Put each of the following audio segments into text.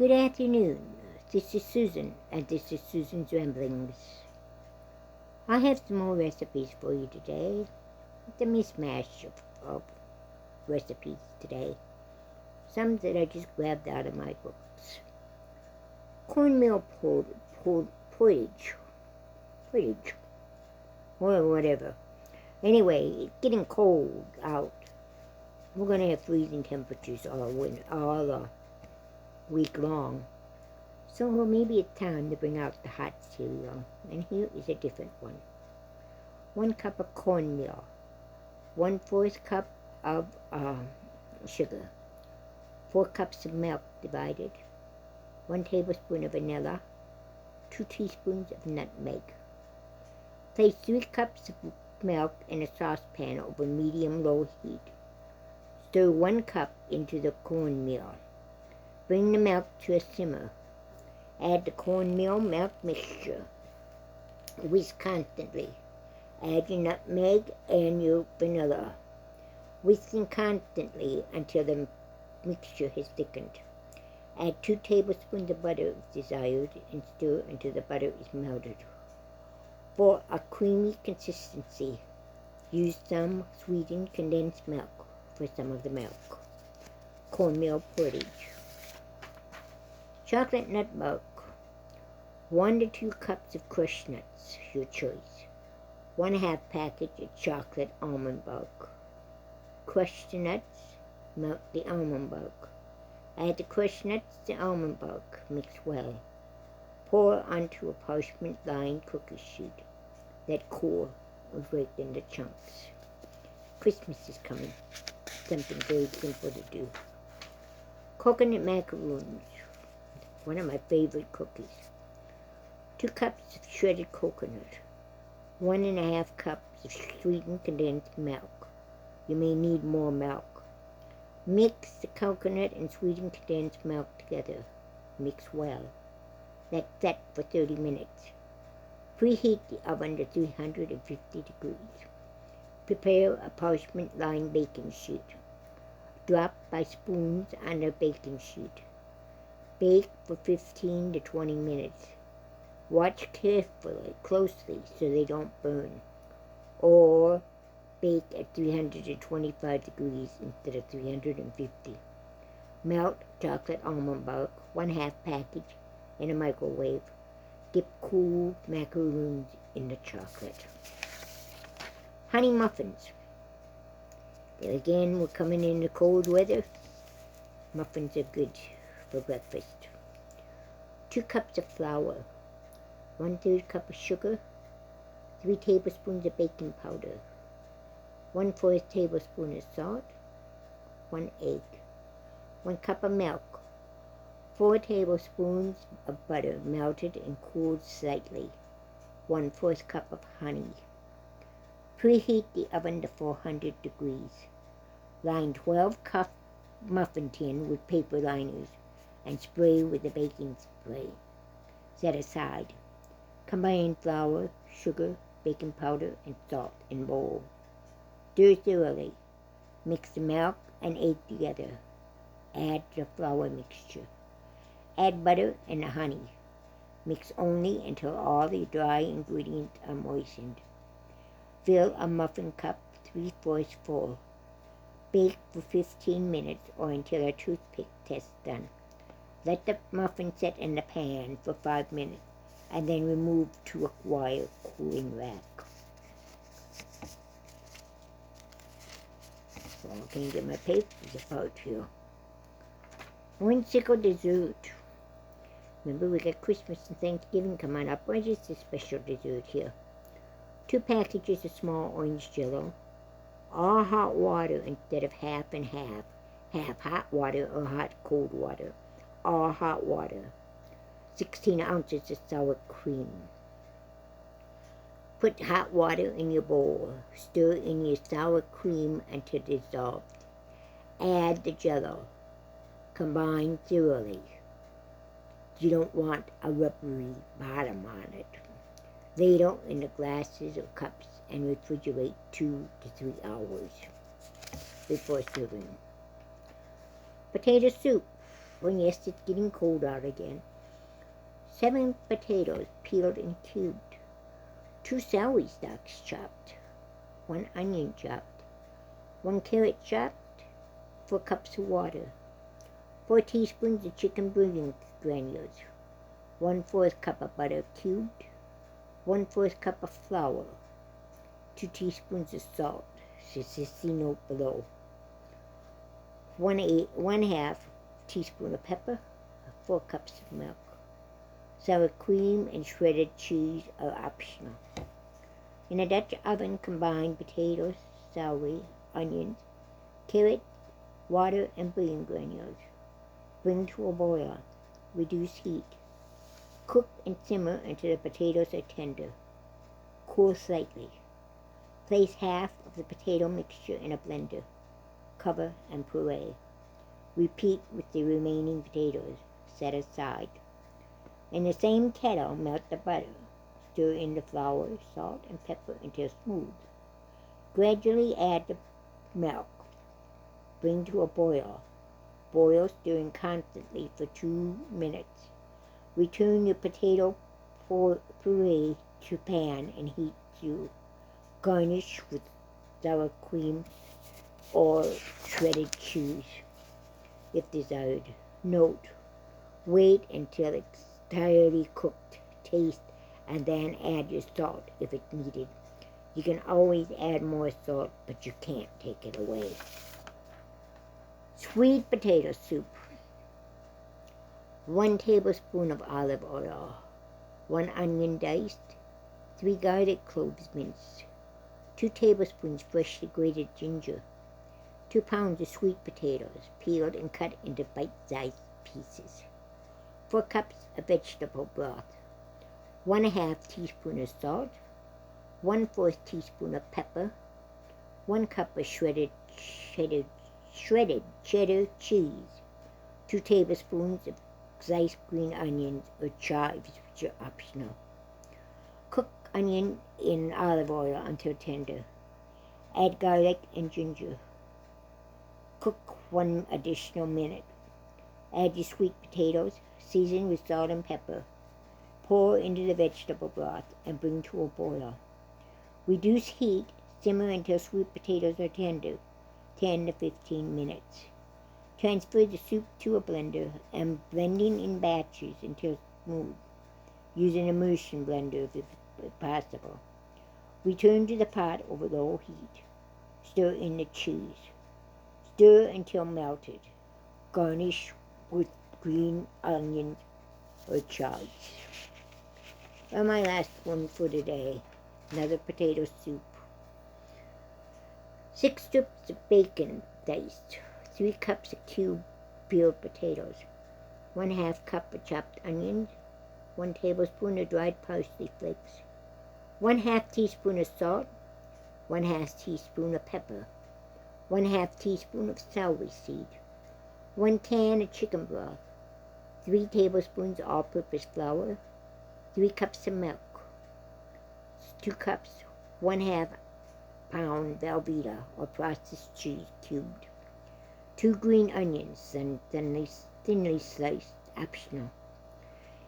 Good afternoon. This is Susan, and this is Susan's Ramblings. I have some more recipes for you today. It's a mishmash of recipes today. Some that I just grabbed out of my books. Cornmeal porridge, or whatever. Anyway, it's getting cold out. We're going to have freezing temperatures all week long. So maybe it's time to bring out the hot cereal. And here is a different one. 1 cup of cornmeal. 1/4 cup of sugar. 4 cups of milk divided. 1 tablespoon of vanilla. 2 teaspoons of nutmeg. Place 3 cups of milk in a saucepan over medium-low heat. Stir 1 cup into the cornmeal. Bring the milk to a simmer. Add the cornmeal milk mixture. Whisk constantly. Add your nutmeg and your vanilla. Whisking constantly until the mixture has thickened. Add 2 tablespoons of butter if desired and stir until the butter is melted. For a creamy consistency, use some sweetened condensed milk for some of the milk. Cornmeal porridge. Chocolate nut milk. 1 to 2 cups of crushed nuts, your choice. 1/2 package of chocolate almond milk. Crush the nuts, melt the almond milk. Add the crushed nuts to almond milk, mix well. Pour onto a parchment-lined cookie sheet. Let cool or break into chunks. Christmas is coming. Something very simple to do. Coconut macaroons. One of my favorite cookies. 2 cups of shredded coconut. 1.5 cups of sweetened condensed milk. You may need more milk. Mix the coconut and sweetened condensed milk together. Mix well. Let set for 30 minutes. Preheat the oven to 350 degrees. Prepare a parchment-lined baking sheet. Drop by spoons on the baking sheet. Bake for 15 to 20 minutes. Watch closely so they don't burn. Or bake at 325 degrees instead of 350. Melt chocolate almond milk, 1/2 package, in a microwave. Dip cool macaroons in the chocolate. Honey muffins. There again, we're coming into cold weather. Muffins are good for breakfast. 2 cups of flour. 1/3 cup of sugar. 3 tablespoons of baking powder. 1/4 tablespoon of salt. 1 egg. 1 cup of milk. 4 tablespoons of butter melted and cooled slightly. 1/4 cup of honey. Preheat the oven to 400 degrees. Line 12-cup muffin tin with paper liners and spray with the baking spray. Set aside. Combine flour, sugar, baking powder, and salt in bowl. Stir thoroughly. Mix the milk and egg together. Add the flour mixture. Add butter and the honey. Mix only until all the dry ingredients are moistened. Fill a muffin cup 3/4 full. Bake for 15 minutes or until a toothpick test done. Let the muffin set in the pan for 5 minutes and then remove to a quiet cooling rack. So I can get my papers about here. Whimsical dessert. Remember, we got Christmas and Thanksgiving coming up. What is this special dessert here? 2 packages of small orange jello. All hot water instead of half and half. Half hot water or hot cold water. All hot water. 16 ounces of sour cream. Put hot water in your bowl. Stir in your sour cream until dissolved. Add the jello. Combine thoroughly. You don't want a rubbery bottom on it. Ladle in the glasses or cups and refrigerate 2 to 3 hours before serving. Potato soup. Well, yes, it's getting cold out again. 7 potatoes peeled and cubed. 2 celery stalks chopped. 1 onion chopped. 1 carrot chopped. 4 cups of water. 4 teaspoons of chicken bouillon granules. 1/4 cup of butter cubed. 1/4 cup of flour. 2 teaspoons of salt. See note below. 1/2 teaspoon of pepper. 4 cups of milk. Sour cream and shredded cheese are optional. In a Dutch oven, combine potatoes, celery, onions, carrot, water, and bouillon granules. Bring to a boil. Reduce heat. Cook and simmer until the potatoes are tender. Cool slightly. Place half of the potato mixture in a blender. Cover and puree. Repeat with the remaining potatoes. Set aside. In the same kettle, melt the butter. Stir in the flour, salt, and pepper until smooth. Gradually add the milk. Bring to a boil. Boil, stirring constantly for 2 minutes. Return your potato puree to pan and heat to. Garnish with sour cream or shredded cheese if desired. Note: wait until it's entirely cooked. Taste and then add your salt if it's needed. You can always add more salt, but you can't take it away. Sweet potato soup. 1 tablespoon of olive oil. 1 onion diced. 3 garlic cloves minced. 2 tablespoons freshly grated ginger. 2 pounds of sweet potatoes, peeled and cut into bite-sized pieces. 4 cups of vegetable broth. 1/2 teaspoon of salt. 1/4 teaspoon of pepper. 1 cup of shredded cheddar cheese. 2 tablespoons of sliced green onions or chives, which are optional. Cook onion in olive oil until tender. Add garlic and ginger. Cook 1 additional minute. Add your sweet potatoes, season with salt and pepper. Pour into the vegetable broth and bring to a boil. Reduce heat, simmer until sweet potatoes are tender, 10 to 15 minutes. Transfer the soup to a blender and blending in batches until smooth. Use an immersion blender if possible. Return to the pot over low heat. Stir in the cheese. Stir until melted. Garnish with green onions or chives. Well, my last one for today, another potato soup. 6 strips of bacon diced. 3 cups of cubed peeled potatoes. 1/2 cup of chopped onions. 1 tablespoon of dried parsley flakes. 1/2 teaspoon of salt. 1/2 teaspoon of pepper. 1/2 teaspoon of celery seed. 1 can of chicken broth. 3 tablespoons all-purpose flour. 3 cups of milk. 2 cups, 1/2 pound Velveeta or processed cheese cubed. 2 green onions and thinly sliced, optional.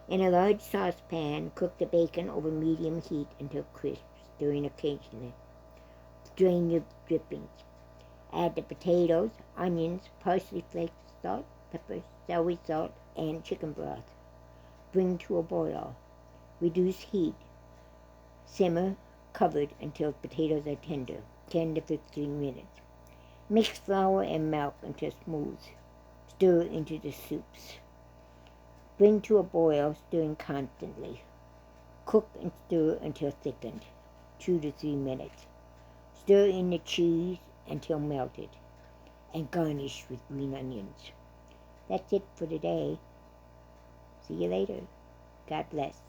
In a large saucepan, cook the bacon over medium heat until crisp, stirring occasionally. Drain your drippings. Add the potatoes, onions, parsley flakes, salt, pepper, celery salt, and chicken broth. Bring to a boil. Reduce heat. Simmer, covered until potatoes are tender, 10 to 15 minutes. Mix flour and milk until smooth. Stir into the soups. Bring to a boil, stirring constantly. Cook and stir until thickened, 2 to 3 minutes. Stir in the cheese until melted, and garnish with green onions. That's it for today. See you later. God bless.